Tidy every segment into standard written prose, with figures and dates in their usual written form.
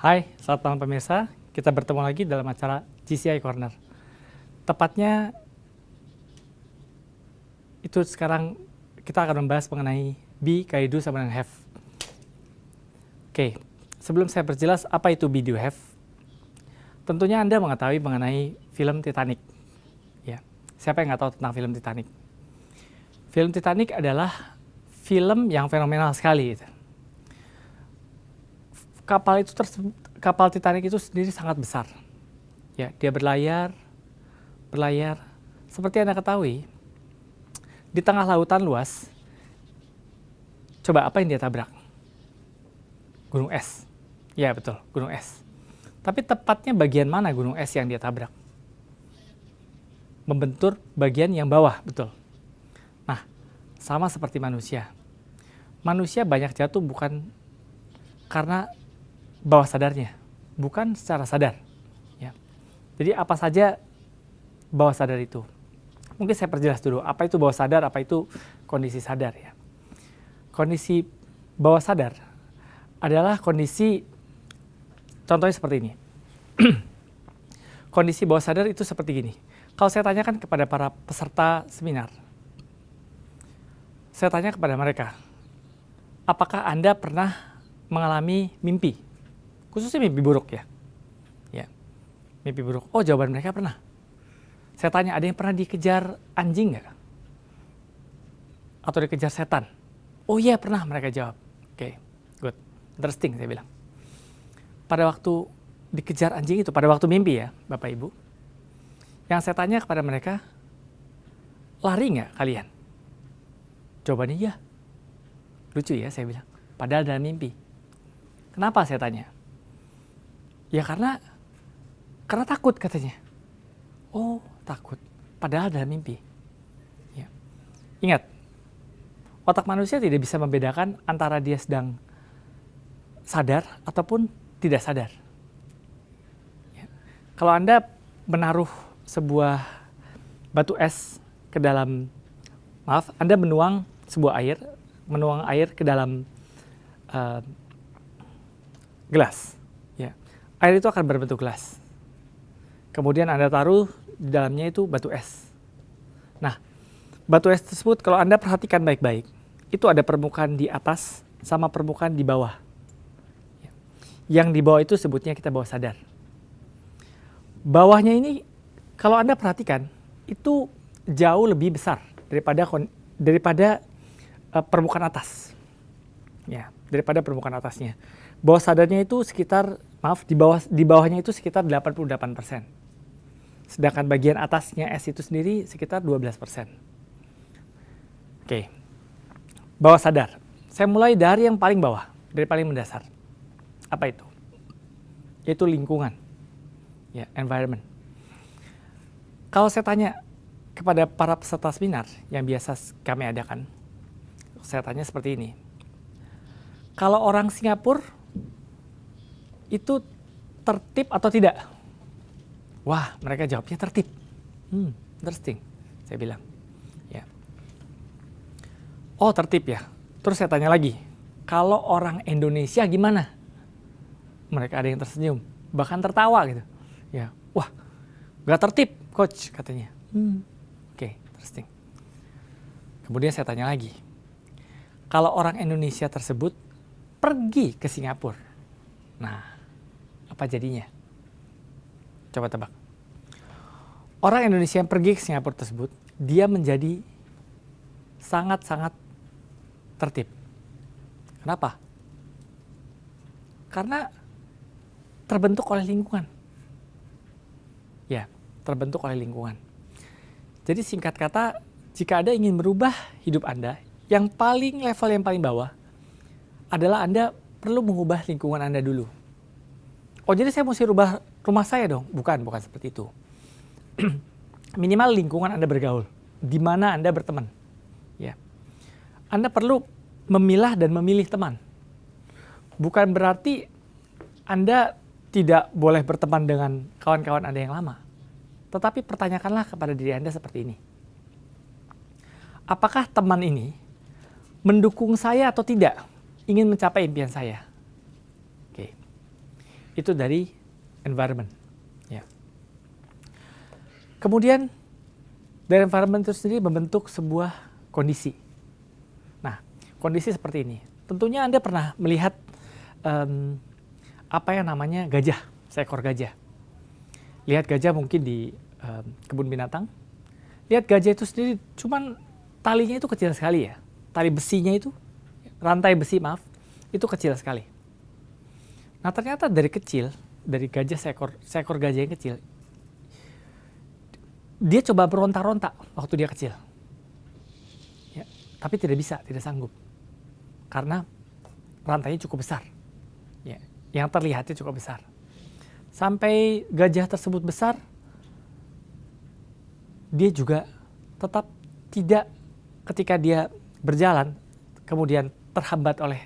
Hai, selamat malam pemirsa. Kita bertemu lagi dalam acara GCI Corner. Tepatnya itu sekarang kita akan membahas mengenai be, kayak do, sama dengan have. Oke, sebelum saya perjelas apa itu be, do, have, tentunya Anda mengetahui mengenai film Titanic. Ya, siapa yang nggak tahu tentang film Titanic? Film Titanic adalah film yang fenomenal sekali. Kapal Titanic itu sendiri sangat besar. Ya, dia berlayar. Seperti Anda ketahui, di tengah lautan luas, coba apa yang dia tabrak? Gunung es. Ya betul, gunung es. Tapi tepatnya bagian mana gunung es yang dia tabrak? Membentur bagian yang bawah, betul. Nah, sama seperti manusia. Manusia banyak jatuh bukan karena bawah sadarnya, bukan secara sadar. Ya. Jadi apa saja bawah sadar itu? Mungkin saya perjelas dulu, apa itu bawah sadar, apa itu kondisi sadar ya. Kondisi bawah sadar adalah kondisi, contohnya seperti ini. Kondisi bawah sadar itu seperti gini. Kalau saya tanyakan kepada para peserta seminar, saya tanya kepada mereka, apakah Anda pernah mengalami mimpi? Khususnya mimpi buruk ya. Ya, mimpi buruk. Oh, jawaban mereka pernah. Saya tanya, ada yang pernah dikejar anjing nggak? Atau dikejar setan? Oh iya, pernah, mereka jawab. Oke, good. Interesting, saya bilang. Pada waktu dikejar anjing itu, pada waktu mimpi ya, Bapak Ibu, yang saya tanya kepada mereka, lari nggak kalian? Jawabannya iya. Lucu ya, saya bilang. Padahal dalam mimpi. Kenapa saya tanya? Ya karena takut katanya. Oh, takut. Padahal dalam mimpi. Ya. Ingat, otak manusia tidak bisa membedakan antara dia sedang sadar ataupun tidak sadar. Ya. Kalau Anda menaruh sebuah batu es ke dalam, Anda menuang sebuah air, menuang air ke dalam gelas. Ya. Air itu akan berbentuk gelas. Kemudian Anda taruh di dalamnya itu batu es. Nah, batu es tersebut kalau Anda perhatikan baik-baik, itu ada permukaan di atas sama permukaan di bawah. Yang di bawah itu sebutnya kita bawah sadar. Bawahnya ini kalau Anda perhatikan itu jauh lebih besar daripada permukaan atas. Ya, daripada permukaan atasnya. Bawah sadarnya itu sekitar, di bawahnya itu sekitar 88%. Sedangkan bagian atasnya es itu sendiri sekitar 12%. Oke. Bawah sadar. Saya mulai dari yang paling bawah, dari paling mendasar. Apa itu? Yaitu lingkungan. Ya, environment. Kalau saya tanya kepada para peserta seminar yang biasa kami adakan, saya tanya seperti ini. Kalau orang Singapura itu tertib atau tidak? Wah, mereka jawabnya tertib. Interesting, saya bilang. Ya. Oh, tertib ya. Terus saya tanya lagi, kalau orang Indonesia gimana? Mereka ada yang tersenyum, bahkan tertawa gitu. Ya, wah, gak tertib, coach katanya. Oke, interesting. Kemudian saya tanya lagi, kalau orang Indonesia tersebut pergi ke Singapura, nah, apa jadinya? Coba tebak. Orang Indonesia yang pergi ke Singapura tersebut, dia menjadi sangat-sangat tertib. Kenapa? Karena terbentuk oleh lingkungan. Ya, terbentuk oleh lingkungan. Jadi singkat kata, jika Anda ingin merubah hidup Anda, level yang paling bawah adalah Anda perlu mengubah lingkungan Anda dulu. Oh, jadi saya mesti rubah rumah saya dong? Bukan seperti itu. Minimal lingkungan Anda bergaul, di mana Anda berteman. Ya. Anda perlu memilah dan memilih teman. Bukan berarti Anda tidak boleh berteman dengan kawan-kawan Anda yang lama. Tetapi pertanyakanlah kepada diri Anda seperti ini. Apakah teman ini mendukung saya atau tidak ingin mencapai impian saya? Oke. Itu dari environment. Ya. Kemudian dari environment itu sendiri membentuk sebuah kondisi. Nah, kondisi seperti ini. Tentunya Anda pernah melihat apa yang namanya gajah, seekor gajah. Lihat gajah mungkin di kebun binatang. Lihat gajah itu sendiri, cuman talinya itu kecil sekali ya. Tali besinya itu, rantai besi maaf, itu kecil sekali. Nah ternyata dari kecil, dari gajah seekor gajah yang kecil, dia coba berontak-rontak waktu dia kecil. Ya, tapi tidak bisa, tidak sanggup. Karena rantainya cukup besar. Ya, yang terlihatnya cukup besar. Sampai gajah tersebut besar, dia juga tetap tidak, ketika dia berjalan, kemudian terhambat oleh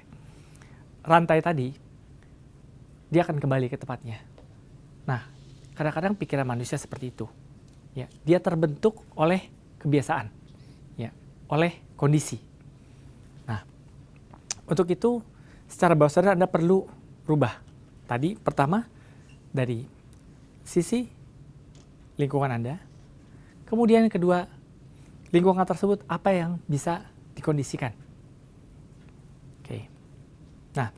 rantai tadi, dia akan kembali ke tempatnya. Nah, kadang-kadang pikiran manusia seperti itu. Ya, dia terbentuk oleh kebiasaan, ya, oleh kondisi. Nah, untuk itu secara bawah sadar Anda perlu rubah. Tadi pertama dari sisi lingkungan Anda, kemudian yang kedua lingkungan tersebut apa yang bisa dikondisikan. Oke. Nah,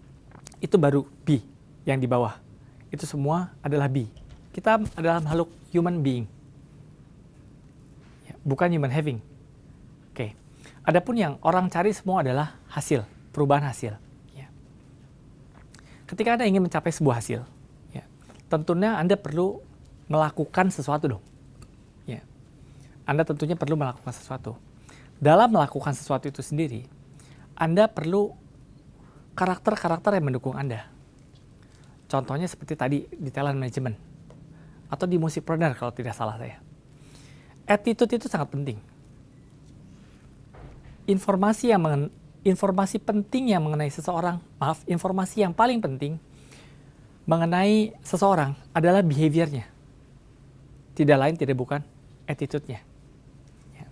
itu baru B yang di bawah. Itu semua adalah B. Kita adalah makhluk human being. Bukan human having. Oke. Adapun yang orang cari semua adalah hasil, perubahan hasil. Ya. Ketika Anda ingin mencapai sebuah hasil, ya, tentunya Anda perlu melakukan sesuatu dong. Ya. Anda tentunya perlu melakukan sesuatu. Dalam melakukan sesuatu itu sendiri, Anda perlu karakter-karakter yang mendukung Anda. Contohnya seperti tadi di talent management atau di musikpreneur kalau tidak salah saya. Attitude itu sangat penting. Informasi penting yang mengenai seseorang, informasi yang paling penting mengenai seseorang adalah behavior-nya. Tidak lain, tidak bukan attitude-nya. Ya.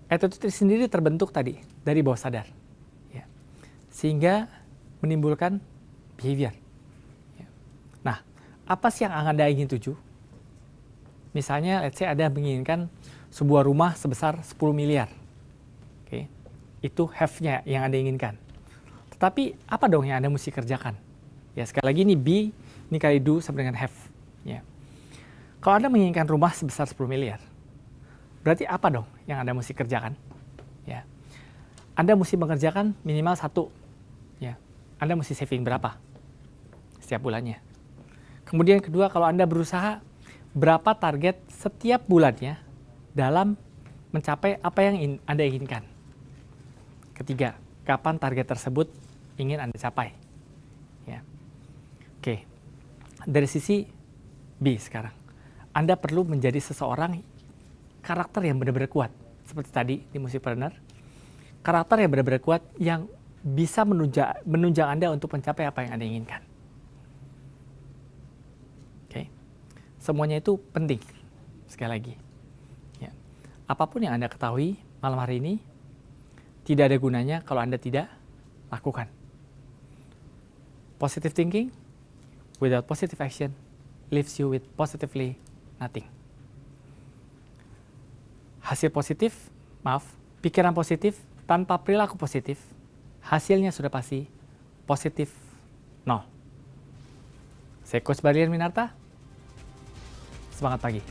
Attitude sendiri terbentuk tadi dari bawah sadar. Ya. Sehingga menimbulkan behavior. Ya. Nah, apa sih yang Anda ingin tuju? Misalnya, let's say Anda menginginkan sebuah rumah sebesar 10 miliar. Oke. Itu have-nya yang Anda inginkan. Tetapi, apa dong yang Anda mesti kerjakan? Ya, sekali lagi ini B, ini kali do sama dengan have. Ya. Kalau Anda menginginkan rumah sebesar 10 miliar, berarti apa dong yang Anda mesti kerjakan? Ya. Anda mesti mengerjakan minimal 1. Ya. Anda mesti saving berapa setiap bulannya. Kemudian kedua, kalau Anda berusaha, berapa target setiap bulannya dalam mencapai apa yang Anda inginkan. Ketiga, kapan target tersebut ingin Anda capai. Ya. Oke, dari sisi B sekarang. Anda perlu menjadi seseorang karakter yang benar-benar kuat. Seperti tadi di musikpreneur. Karakter yang benar-benar kuat yang bisa menunjang Anda untuk mencapai apa yang Anda inginkan. Semuanya itu penting, sekali lagi. Ya. Apapun yang Anda ketahui malam hari ini, tidak ada gunanya kalau Anda tidak lakukan. Positive thinking without positive action leaves you with positively nothing. Pikiran positif tanpa perilaku positif, hasilnya sudah pasti positif 0. Saya Coach Barlian Minarta. Semangat pagi.